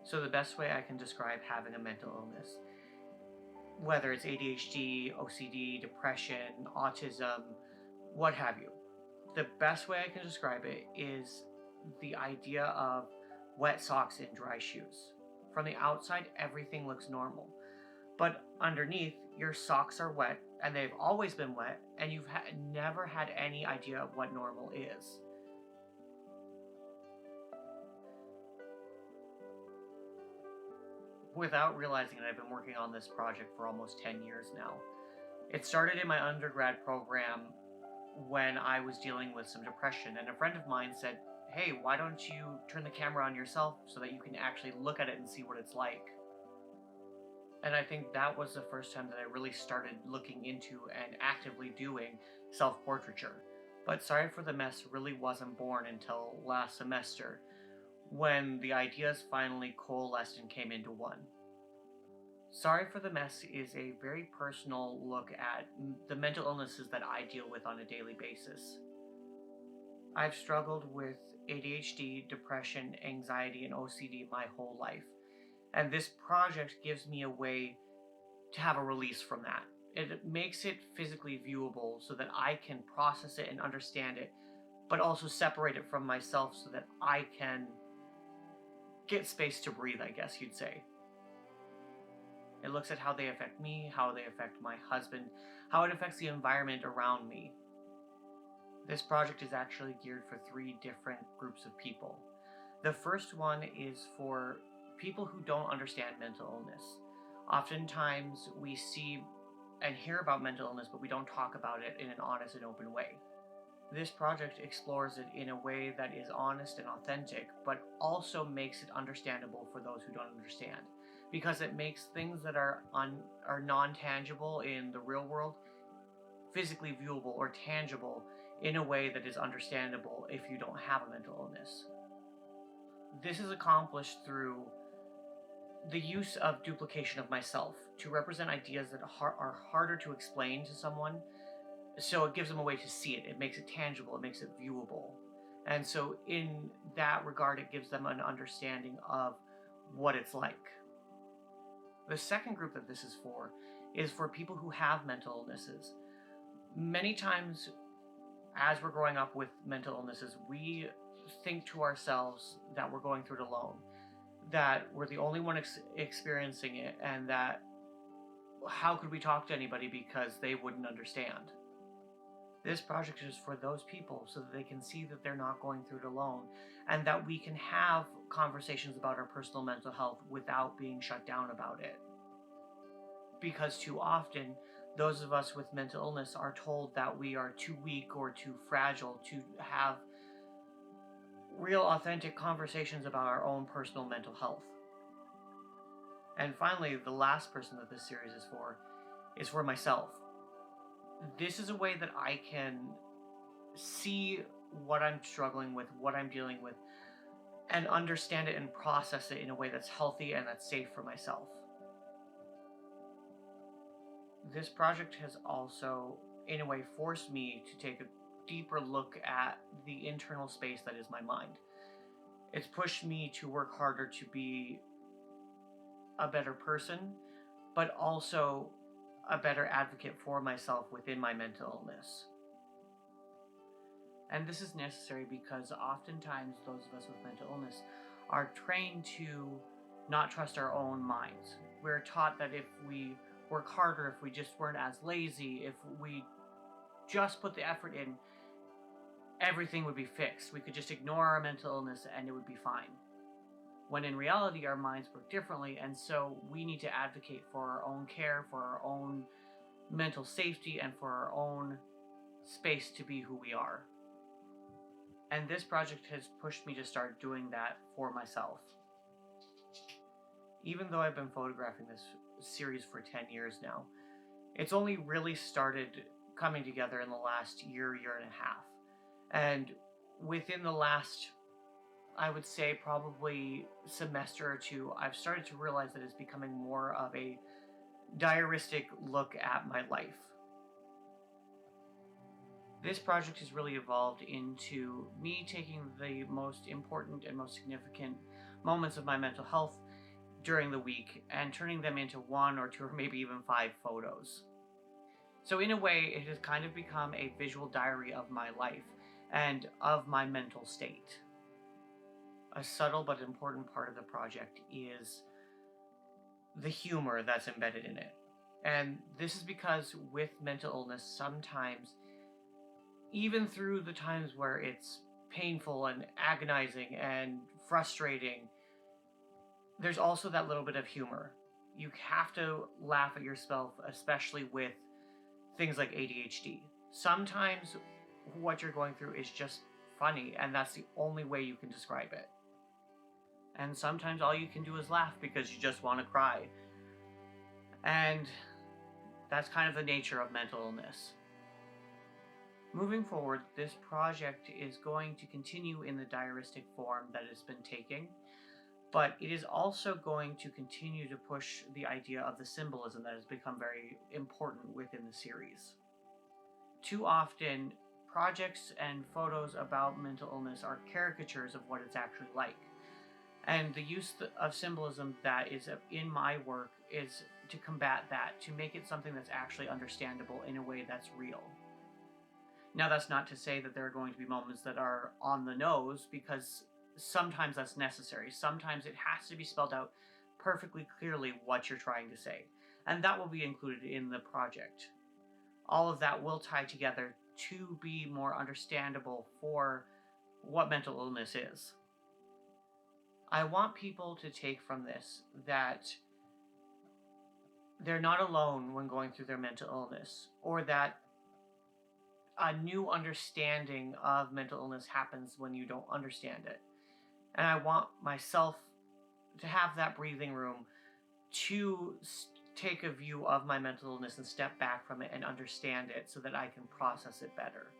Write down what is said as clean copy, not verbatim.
So the best way I can describe having a mental illness, whether it's ADHD, OCD, depression, autism, what have you, the best way I can describe it is the idea of wet socks in dry shoes. From the outside, everything looks normal. But underneath, your socks are wet, and they've always been wet, and you've never had any idea of what normal is. Without realizing it, I've been working on this project for almost 10 years now. It started in my undergrad program when I was dealing with some depression, and a friend of mine said, "Hey, why don't you turn the camera on yourself so that you can actually look at it and see what it's like?" And I think that was the first time that I really started looking into and actively doing self portraiture. But Sorry for the Mess really wasn't born until last semester, when the ideas finally coalesced and came into one. Sorry for the Mess is a very personal look at the mental illnesses that I deal with on a daily basis. I've struggled with ADHD, depression, anxiety, and OCD my whole life. And this project gives me a way to have a release from that. It makes it physically viewable so that I can process it and understand it, but also separate it from myself so that I can get space to breathe, I guess you'd say. It looks at how they affect me, how they affect my husband, how it affects the environment around me. This project is actually geared for 3 different groups of people. The first one is for people who don't understand mental illness. Oftentimes, we see and hear about mental illness, but we don't talk about it in an honest and open way. This project explores it in a way that is honest and authentic, but also makes it understandable for those who don't understand, because it makes things that are non-tangible in the real world physically viewable or tangible in a way that is understandable if you don't have a mental illness. This is accomplished through the use of duplication of myself to represent ideas that are harder to explain to someone. So it gives them a way to see it. It makes it tangible. It makes it viewable. And so in that regard, it gives them an understanding of what it's like. The second group that this is for people who have mental illnesses. Many times as we're growing up with mental illnesses, we think to ourselves that we're going through it alone, that we're the only one experiencing it, and that how could we talk to anybody because they wouldn't understand. This project is for those people so that they can see that they're not going through it alone, and that we can have conversations about our personal mental health without being shut down about it. Because too often, those of us with mental illness are told that we are too weak or too fragile to have real authentic conversations about our own personal mental health. And finally, the last person that this series is for myself. This is a way that I can see what I'm struggling with, what I'm dealing with, and understand it and process it in a way that's healthy and that's safe for myself. This project has also, in a way, forced me to take a deeper look at the internal space that is my mind. It's pushed me to work harder to be a better person, but also a better advocate for myself within my mental illness. And this is necessary because oftentimes those of us with mental illness are trained to not trust our own minds. We're taught that if we work harder, if we just weren't as lazy, if we just put the effort in, everything would be fixed. We could just ignore our mental illness and it would be fine. When in reality, our minds work differently, and so we need to advocate for our own care, for our own mental safety, and for our own space to be who we are. And this project has pushed me to start doing that for myself. Even though I've been photographing this series for 10 years now, it's only really started coming together in the last year and a half. And within the last, I would say, probably semester or two, I've started to realize that it's becoming more of a diaristic look at my life. This project has really evolved into me taking the most important and most significant moments of my mental health during the week and turning them into one or two or maybe even 5 photos. So, in a way, it has kind of become a visual diary of my life and of my mental state. A subtle but important part of the project is the humor that's embedded in it. And this is because with mental illness, sometimes, even through the times where it's painful and agonizing and frustrating, there's also that little bit of humor. You have to laugh at yourself, especially with things like ADHD. Sometimes what you're going through is just funny, and that's the only way you can describe it. And sometimes all you can do is laugh because you just want to cry. And that's kind of the nature of mental illness. Moving forward, this project is going to continue in the diaristic form that it's been taking, but it is also going to continue to push the idea of the symbolism that has become very important within the series. Too often, projects and photos about mental illness are caricatures of what it's actually like. And the use of symbolism that is in my work is to combat that, to make it something that's actually understandable in a way that's real. Now, that's not to say that there are going to be moments that are on the nose, because sometimes that's necessary. Sometimes it has to be spelled out perfectly clearly what you're trying to say. And that will be included in the project. All of that will tie together to be more understandable for what mental illness is. I want people to take from this that they're not alone when going through their mental illness, or that a new understanding of mental illness happens when you don't understand it. And I want myself to have that breathing room to take a view of my mental illness and step back from it and understand it so that I can process it better.